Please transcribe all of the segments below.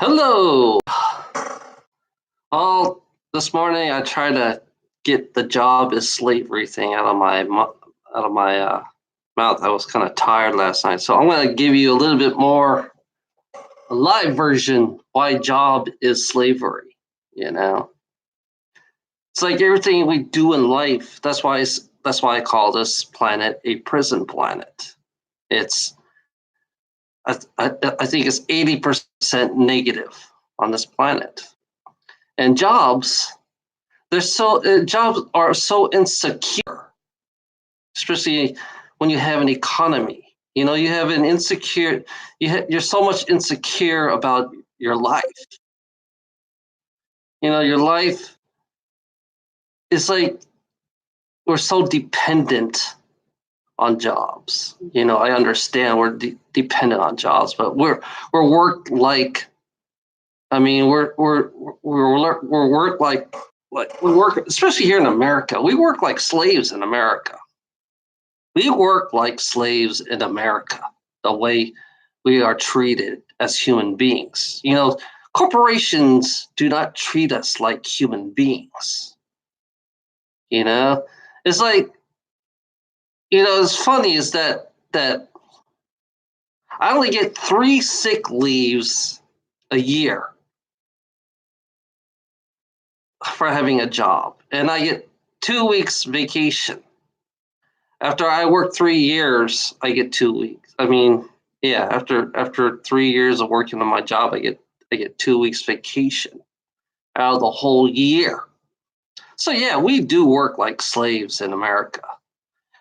Hello. Oh, this morning I tried to get the job is slavery thing out of my mouth. I was kind of tired last night, so I'm going to give you a little bit more a live version why job is slavery. You know, it's like everything we do in life. That's why I call this planet a prison planet. It's I think it's 80% negative on this planet, and jobs are so insecure, especially when you have an economy. You know, you have an insecure. You're so much insecure about your life. You know, your life is like we're so dependent on jobs. You know, I understand we're dependent on jobs, but we're worked like. I mean, we're worked like we work, especially here in America. We work like slaves in America. We work like slaves in America, the way we are treated as human beings. You know, corporations do not treat us like human beings. You know, it's like, it's funny is that I only get 3 sick leaves a year for having a job, and I get 2 weeks vacation. After I work 3 years, I get 2 weeks. I mean, yeah, after 3 years of working on my job, I get 2 weeks vacation out of the whole year. So yeah, we do work like slaves in America,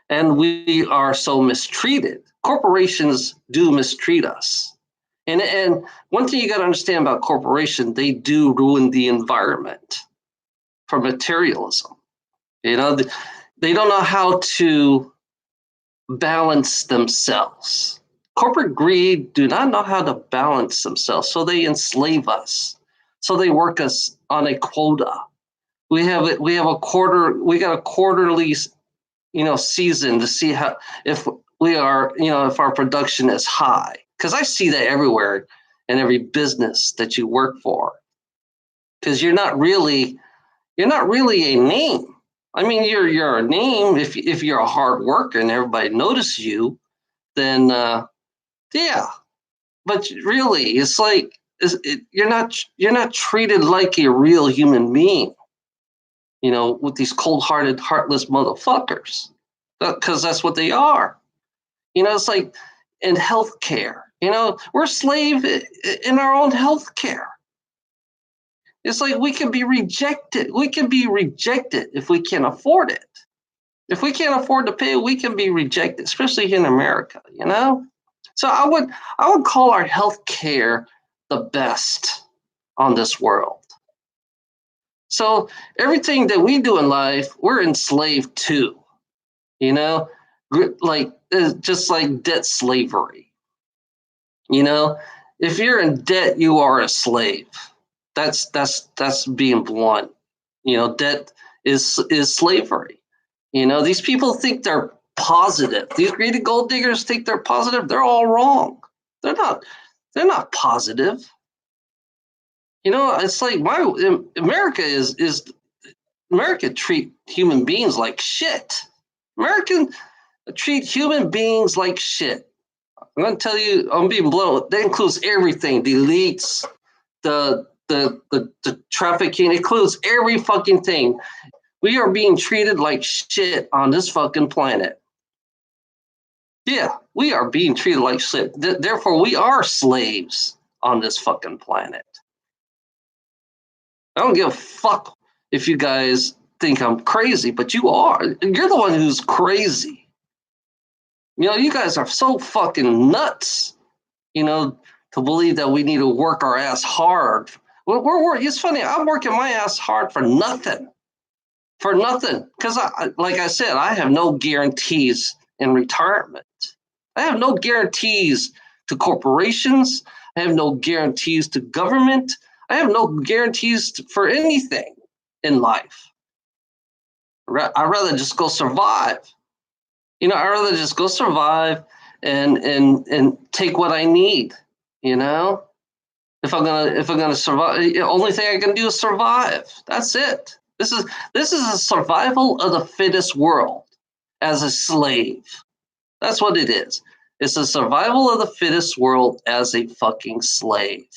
and we are so mistreated. Corporations do mistreat us, and one thing you got to understand about corporation, they do ruin the environment for materialism. You know, they don't know how to balance themselves. Corporate greed do not know how to balance themselves, so they enslave us. So they work us on a quota. We have a quarter. We got a quarterly, season to see how if we are, if our production is high. Because I see that everywhere in every business that you work for. Because you're not really a name. I mean, you're a name if you're a hard worker and everybody notices you, then yeah. But really, it's like you're not treated like a real human being. You know, with these cold-hearted, heartless motherfuckers, because that's what they are. You know, it's like in healthcare. You know, we're slave in our own healthcare. It's like we can be rejected. We can be rejected if we can't afford it. If we can't afford to pay, we can be rejected, especially here in America, you know? So I would call our healthcare the best on this world. So everything that we do in life, we're enslaved to, you know, like just like debt slavery. You know, if you're in debt, you are a slave. That's being blunt. You know, debt is slavery. You know, these people think they're positive. These greedy gold diggers think they're positive. They're all wrong. They're not. They're not positive. You know, it's like my America treat human beings like shit. American treat human beings like shit. I'm gonna tell you, I'm being blown. That includes everything. The elites, the trafficking, it includes every fucking thing. We are being treated like shit on this fucking planet. Yeah, we are being treated like shit. Therefore, we are slaves on this fucking planet. I don't give a fuck if you guys think I'm crazy, but you are. You're the one who's crazy. You know, you guys are so fucking nuts, you know, to believe that we need to work our ass hard. It's funny, I'm working my ass hard for nothing. For nothing. Because, like I said, I have no guarantees in retirement. I have no guarantees to corporations. I have no guarantees to government. I have no guarantees for anything in life. I'd rather just go survive. You know, I'd rather just go survive and take what I need, you know? If I'm gonna survive, the only thing I can do is survive. That's it. This is a survival of the fittest world as a slave. That's what it is. It's a survival of the fittest world as a fucking slave.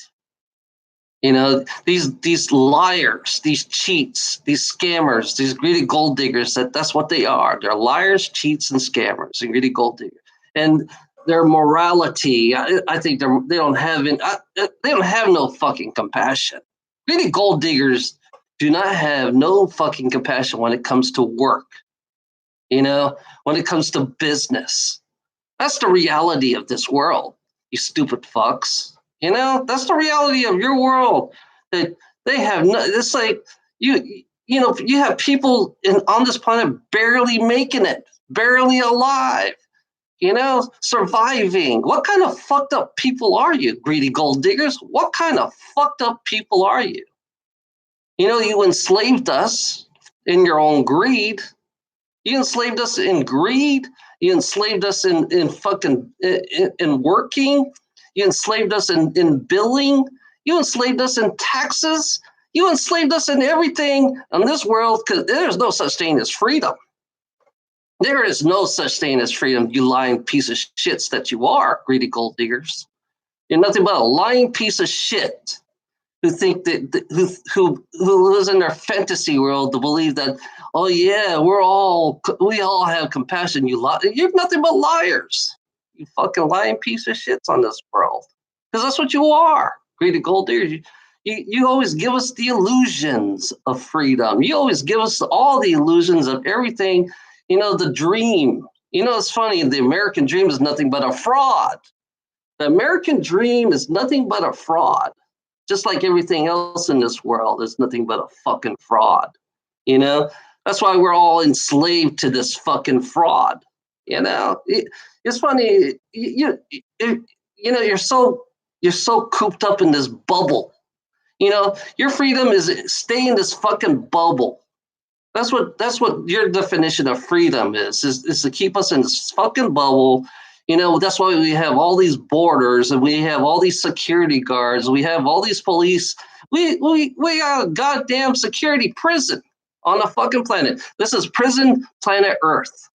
You know, these liars, these cheats, these scammers, these greedy gold diggers, that's what they are. They're liars, cheats, and scammers, and greedy gold diggers. And their morality, I think they don't have they don't have no fucking compassion. Greedy gold diggers do not have no fucking compassion when it comes to work. You know, when it comes to business. That's the reality of this world, you stupid fucks. You know, that's the reality of your world. That they have no. It's like you know, you have people on this planet barely making it, barely alive. You know, surviving. What kind of fucked up people are you, greedy gold diggers? What kind of fucked up people are you? You know, you enslaved us in your own greed. You enslaved us in greed. You enslaved us in fucking in working. You enslaved us in billing. You enslaved us in taxes. You enslaved us in everything in this world because there's no such thing as freedom. There is no such thing as freedom, you lying piece of shits that you are, greedy gold diggers. You're nothing but a lying piece of shit who think that who lives in their fantasy world to believe that, oh yeah, we all have compassion. You're nothing but liars. You fucking lying piece of shits on this world, because that's what you are, greedy gold diggers. You always give us the illusions of freedom. You always give us all the illusions of everything. You know, the dream. You know, it's funny. The American dream is nothing but a fraud. The American dream is nothing but a fraud. Just like everything else in this world is nothing but a fucking fraud. You know, that's why we're all enslaved to this fucking fraud. You know, it's funny. You know, you're so cooped up in this bubble. You know, your freedom is stay in this fucking bubble. That's what your definition of freedom is to keep us in this fucking bubble. You know, that's why we have all these borders and we have all these security guards. We have all these police. We got a goddamn security prison on the fucking planet. This is prison planet Earth.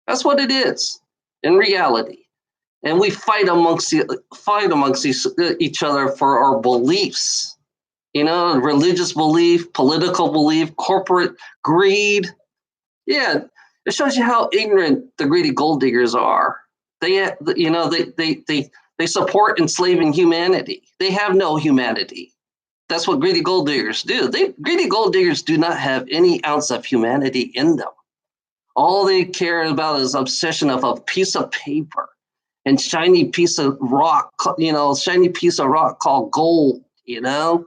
That's what it is in reality. And we fight amongst each other for our beliefs. You know, religious belief, political belief, corporate greed. Yeah, it shows you how ignorant the greedy gold diggers are. They, you know, they support enslaving humanity. They have no humanity. That's what greedy gold diggers do. Greedy gold diggers do not have any ounce of humanity in them. All they care about is obsession of a piece of paper and shiny piece of rock. You know, shiny piece of rock called gold. You know.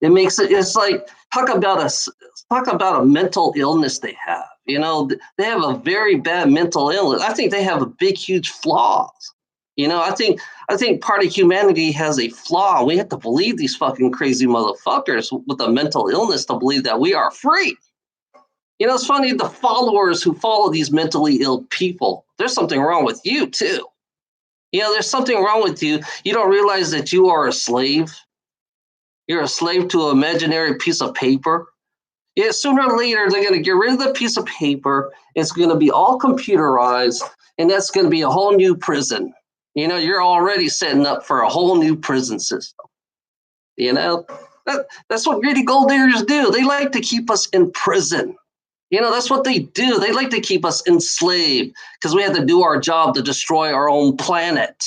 It makes it. It's like talk about a mental illness they have. You know, they have a very bad mental illness. I think they have a big, huge flaws. You know, I think part of humanity has a flaw. We have to believe these fucking crazy motherfuckers with a mental illness to believe that we are free. You know, it's funny. The followers who follow these mentally ill people, there's something wrong with you too. You know, there's something wrong with you. You don't realize that you are a slave. You're a slave to an imaginary piece of paper. Yeah, sooner or later, they're going to get rid of the piece of paper. It's going to be all computerized, and that's going to be a whole new prison. You know, you're already setting up for a whole new prison system. You know, that's what greedy gold diggers do. They like to keep us in prison. You know, that's what they do. They like to keep us enslaved because we have to do our job to destroy our own planet.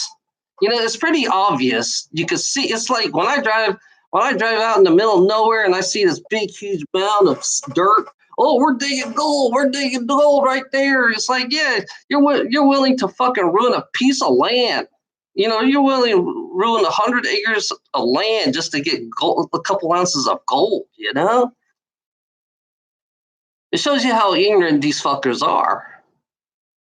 You know, it's pretty obvious. You can see, it's like when I drive out in the middle of nowhere and I see this big, huge mound of dirt. Oh, we're digging gold. We're digging gold right there. It's like, yeah, you're willing to fucking ruin a piece of land. You know, you're willing to ruin 100 acres of land just to get gold, a couple ounces of gold, you know? It shows you how ignorant these fuckers are.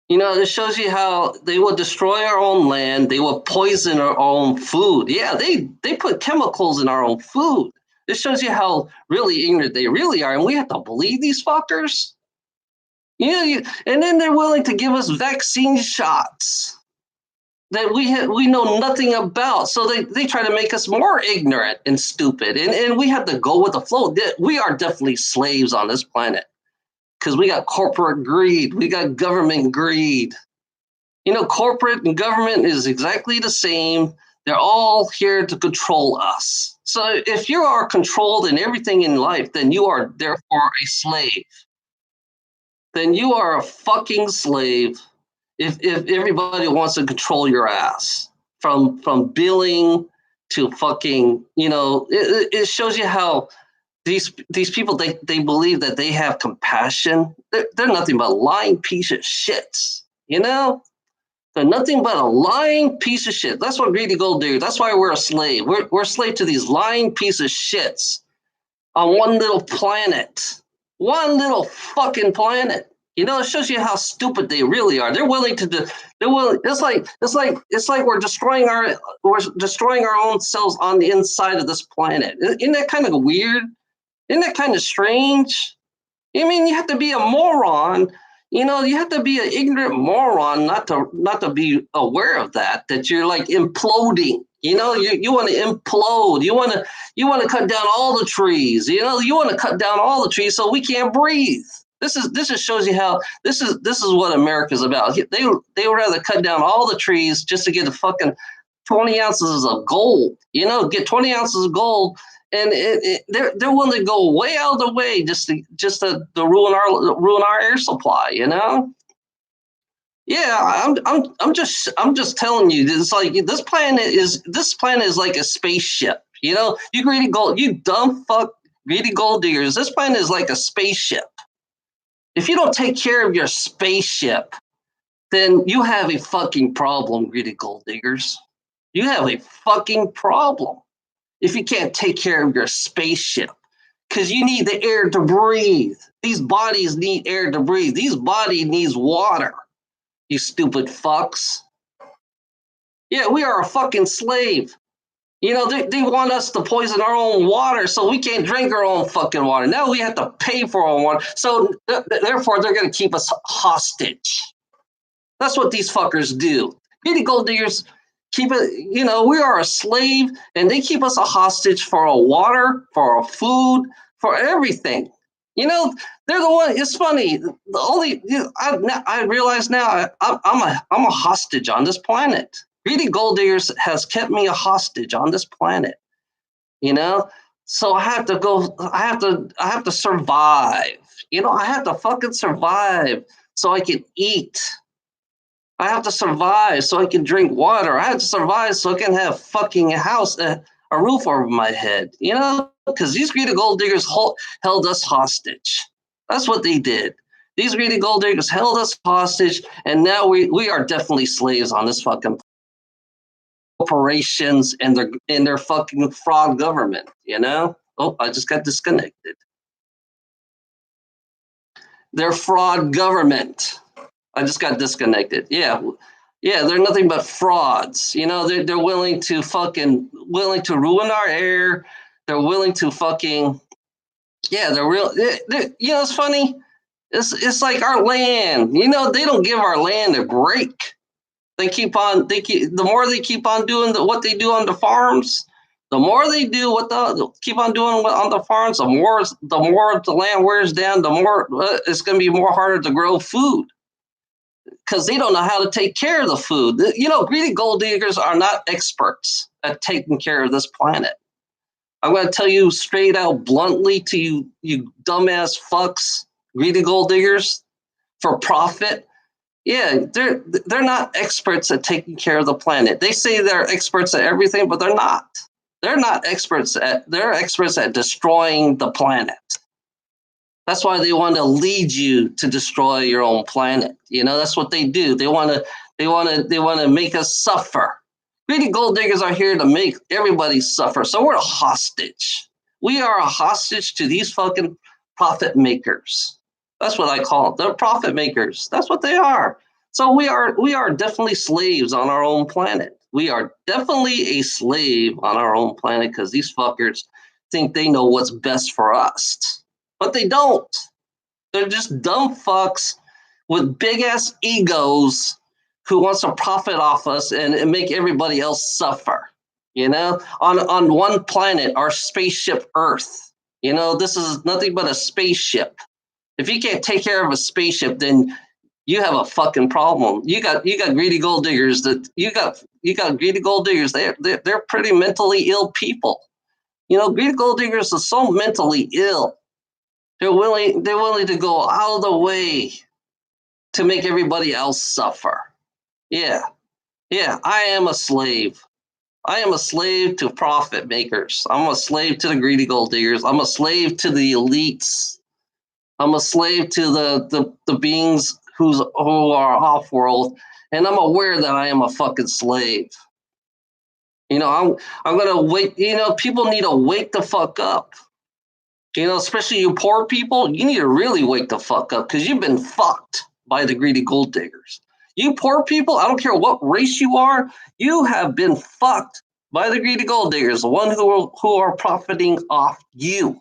You know, it shows you how they will destroy our own land. They will poison our own food. Yeah, they put chemicals in our own food. It shows you how really ignorant they really are. And we have to believe these fuckers. And then they're willing to give us vaccine shots. that we know nothing about. So they try to make us more ignorant and stupid. And we have to go with the flow. We are definitely slaves on this planet because we got corporate greed. We got government greed. Corporate and government is exactly the same. They're all here to control us. So if you are controlled in everything in life, then you are therefore a slave. Then you are a fucking slave if everybody wants to control your ass from billing to fucking, it shows you how these people they believe that they have compassion. They're nothing but lying piece of shits, They're nothing but a lying piece of shit. That's what greedy gold diggers. That's why we're a slave. We're a slave to these lying piece of shits on one little planet. One little fucking planet. It shows you how stupid they really are. They're willing to do. They're willing. It's like we're destroying our own selves on the inside of this planet. Isn't that kind of weird? Isn't that kind of strange? I mean, you have to be a moron. You have to be an ignorant moron not to be aware of that you're like imploding. You want to implode. You want to cut down all the trees. You want to cut down all the trees so we can't breathe. This just shows you how this is what America's about. They would rather cut down all the trees just to get a fucking 20 ounces of gold. Get 20 ounces of gold. And they're willing to go way out of the way just to ruin our air supply, Yeah, I'm just telling you, it's like this planet is like a spaceship, You greedy gold, you dumb fuck, greedy gold diggers. This planet is like a spaceship. If you don't take care of your spaceship, then you have a fucking problem, greedy gold diggers. You have a fucking problem if you can't take care of your spaceship, because you need the air to breathe. These bodies need air to breathe. These bodies needs water, you stupid fucks. Yeah, we are a fucking slave. They want us to poison our own water so we can't drink our own fucking water. Now we have to pay for our water. So therefore, they're going to keep us hostage. That's what these fuckers do. Greedy gold diggers keep it, we are a slave, and they keep us a hostage for our water, for our food, for everything. They're the one. It's funny. The only I realize now I'm a hostage on this planet. Greedy gold diggers has kept me a hostage on this planet. So I have to go. I have to survive. I have to fucking survive so I can eat. I have to survive so I can drink water. I have to survive so I can have fucking a roof over my head, because these greedy gold diggers held us hostage. That's what they did. These greedy gold diggers held us hostage, and now we are definitely slaves on this fucking corporations and their fucking fraud government, Oh, I just got disconnected. Their fraud government. I just got disconnected. Yeah, they're nothing but frauds. They're willing to ruin our air. They're willing to fucking, they're real. It's funny. It's like our land. They don't give our land a break. The more they keep on doing what they do on the farms, the more they do keep on doing on the farms, the more the land wears down, the more it's going to be more harder to grow food. Because they don't know how to take care of the food. Greedy gold diggers are not experts at taking care of this planet. I'm going to tell you straight out bluntly to you dumbass fucks, greedy gold diggers, for profit. Yeah, they're not experts at taking care of the planet. They say they're experts at everything, but they're not. They're not experts they're experts at destroying the planet. That's why they want to lead you to destroy your own planet. That's what they do. They want to make us suffer. Greedy gold diggers are here to make everybody suffer. So we're a hostage. We are a hostage to these fucking profit makers. That's what I call them. They're profit makers. That's what they are. So we are definitely slaves on our own planet. We are definitely a slave on our own planet because these fuckers think they know what's best for us. But they don't. They're just dumb fucks with big ass egos who wants to profit off us and make everybody else suffer. You know, on one planet, our spaceship Earth. You know, this is nothing but a spaceship. If you can't take care of a spaceship, then you have a fucking problem. You got greedy gold diggers that you got greedy gold diggers. They're pretty mentally ill people. You know, greedy gold diggers are so mentally ill. They're willing to go out of the way to make everybody else suffer. Yeah. Yeah, I am a slave. I am a slave to profit makers. I'm a slave to the greedy gold diggers. I'm a slave to the elites. I'm a slave to the beings who are off world, and I'm aware that I am a fucking slave. You know, I'm gonna wake. You know, people need to wake the fuck up. You know, especially you poor people, you need to really wake the fuck up because you've been fucked by the greedy gold diggers. You poor people, I don't care what race you are, you have been fucked by the greedy gold diggers, the one who are profiting off you.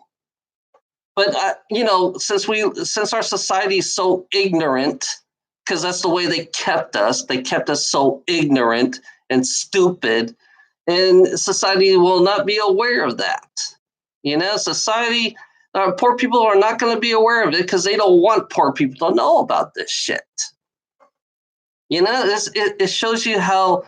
But you know, since our society is so ignorant, because that's the way they kept us. They kept us so ignorant and stupid, and society will not be aware of that. You know, society, poor people are not going to be aware of it because they don't want poor people to know about this shit. You know, it shows you how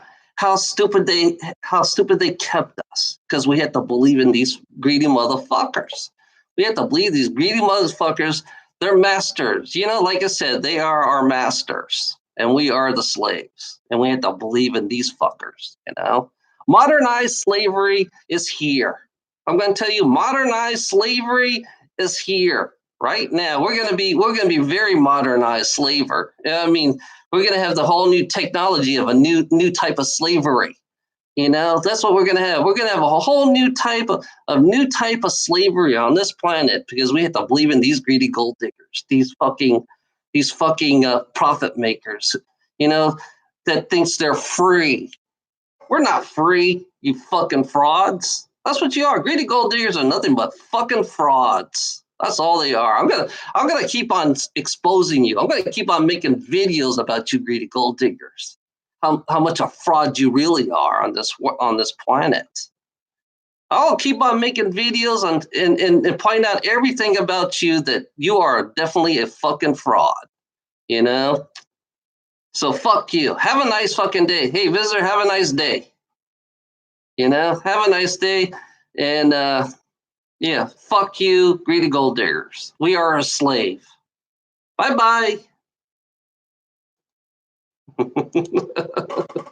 stupid they kept us because we had to believe in these greedy motherfuckers. We have to believe these greedy motherfuckers. They're masters. You know, like I said, they are our masters, and we are the slaves. And we have to believe in these fuckers. You know, modernized slavery is here. I'm going to tell you, modernized slavery is here right now. We're going to be very modernized slaver. I mean, we're going to have the whole new technology of a new type of slavery. You know, that's what we're going to have. We're going to have a whole new type of slavery on this planet because we have to believe in these greedy gold diggers, these fucking profit makers. You know, that thinks they're free. We're not free, you fucking frauds. That's what you are. Greedy gold diggers are nothing but fucking frauds. That's all they are. I'm gonna keep on exposing you. I'm gonna keep on making videos about you, greedy gold diggers. How much a fraud you really are on this planet. I'll keep on making videos and point out everything about you that you are definitely a fucking fraud. You know? So fuck you. Have a nice fucking day. Hey, visitor, have a nice day. You know, have a nice day. And yeah, fuck you, greedy gold diggers. We are a slave. Bye-bye.